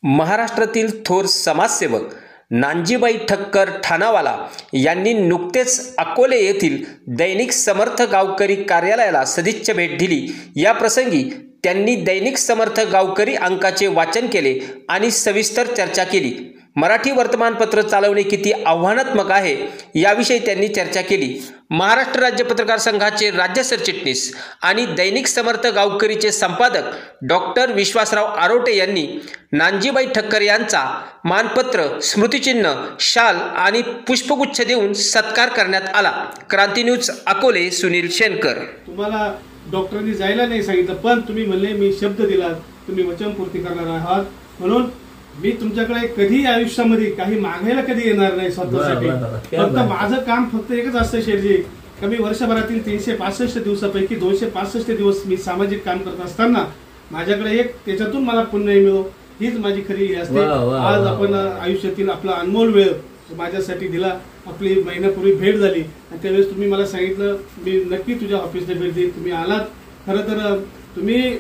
महाराष्ट्रातील थोर समाजसेवक नानजीबाई ठक्कर ठाणावाला यांनी नुकतेच अकोले येथील दैनिक समर्थ गावकरी कार्यालयाला सदिच्छा भेट दिली। या प्रसंगी त्यांनी दैनिक समर्थ गावकरी अंकाचे वाचन केले आणि सविस्तर चर्चा केली। मराठी वर्तमानपत्र चालवणे किती आव्हानात्मक आहे याविषयी त्यांनी चर्चा केली। महाराष्ट्र राज्य पत्रकार संघाचे राज्य सरचिटणीस आणि दैनिक समर्थ गावकरीचे संपादक डॉक्टर विश्वासराव आरोटे यांनी नानजीबाई ठक्कर यांचा मानपत्र, स्मृतिचिन्ह, शाल आणि पुष्पगुच्छ देऊन सत्कार करण्यात आला। क्रांती न्यूज अकोले, सुनील शेनकर। तुम्हाला डॉक्टरांनी जायला नाही सांगितलं, पण तुम्ही म्हणले मी शब्द दिला, तुम्ही वचनपूर्ती करणार आहात, म्हणून मी तुमच्याकडे कधी आयुष्यामध्ये काही मागायला कधी येणार नाही स्वतःसाठी। फक्त माझं काम फक्त एकच असतं शेठजी, कमी वर्षभरातील 365 दिवसापैकी 265 दिवस मी सामाजिक काम करत असताना माझ्याकडे एक त्याच्यातून मला पुण्य मिळो, हीच माझी खरी असते। आज आपण आयुष्यातील आपला अनमोल वेळ माझ्यासाठी दिला, आपली महिन्यापूर्वी भेट झाली आणि त्यावेळेस तुम्ही मला सांगितलं मी नक्की तुझ्या ऑफिसला भेट देईन। तुम्ही आलात। खरं तर तुम्ही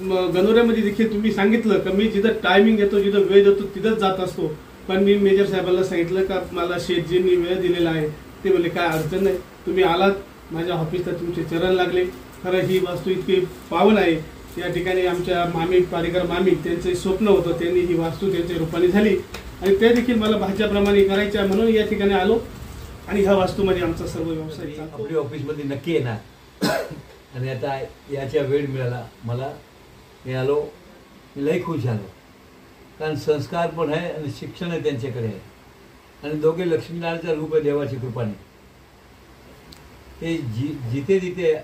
गणोऱ्यामध्ये देखील तुम्ही सांगितलं की मी जिथं टायमिंग येतो, जिथं वेळ देतो तिथंच जात असतो, पण मी मेजर साहेबांना सांगितलं का मला शेठजींनी वेळ दिलेला आहे। ते बोलले काय अडचण नाही, तुम्ही आलात, माझ्या ऑफिसला तुमचे चरण लागले। खरं ही वास्तू इतकी पावन आहे, या ठिकाणी आमच्या मामी पारेकर मामी त्यांचे स्वप्न होतं, त्यांनी ही वास्तू त्यांच्या रूपाने झाली आणि ते देखील मला भाच्याप्रमाणे करायच्या म्हणून या ठिकाणी आलो आणि ह्या वास्तूमध्ये आमचा सर्व व्यवसाय चालतो। आपल्या ऑफिसमध्ये नक्की येणार आणि आता याच्या वेळ मिळाला मला, मी आलो, मी लई खुश झालो, कारण संस्कार पण आहे आणि शिक्षण आहे त्यांच्याकडे आहे आणि दोघे लक्ष्मीनारायणचं रूप आहे देवाची कृपाने। ते जिथे जिथे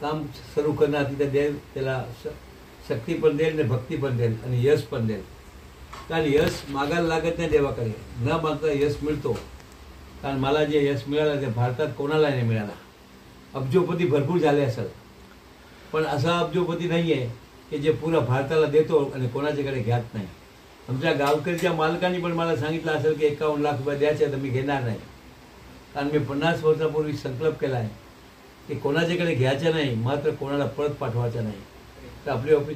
काम सुरू करणार तिथे देव त्याला शक्ती पण देईल आणि भक्ती पण देईल आणि यश पण देईल, कारण यश मागायला लागत नाही देवाकडे, न मागता यश मिळतो। कारण मला जे यश मिळालं ते भारतात कोणाला नाही मिळाला। अब्जोपती भरपूर झाले असेल, पण असा अब्जोपती नाही आहे की जे पुरा भारताला देतो आणि कोणाच्याकडे घेत नाही। आमच्या गावकरीच्या मालकांनी पण मला सांगितलं असेल की 51 लाख रुपये द्यायचे तर मी घेणार नाही, कारण मी 50 वर्षापूर्वी संकल्प केला आहे की कोणाच्याकडे घ्यायचं नाही, मात्र कोणाला परत पाठवायचं नाही। तर आपली ऑफिस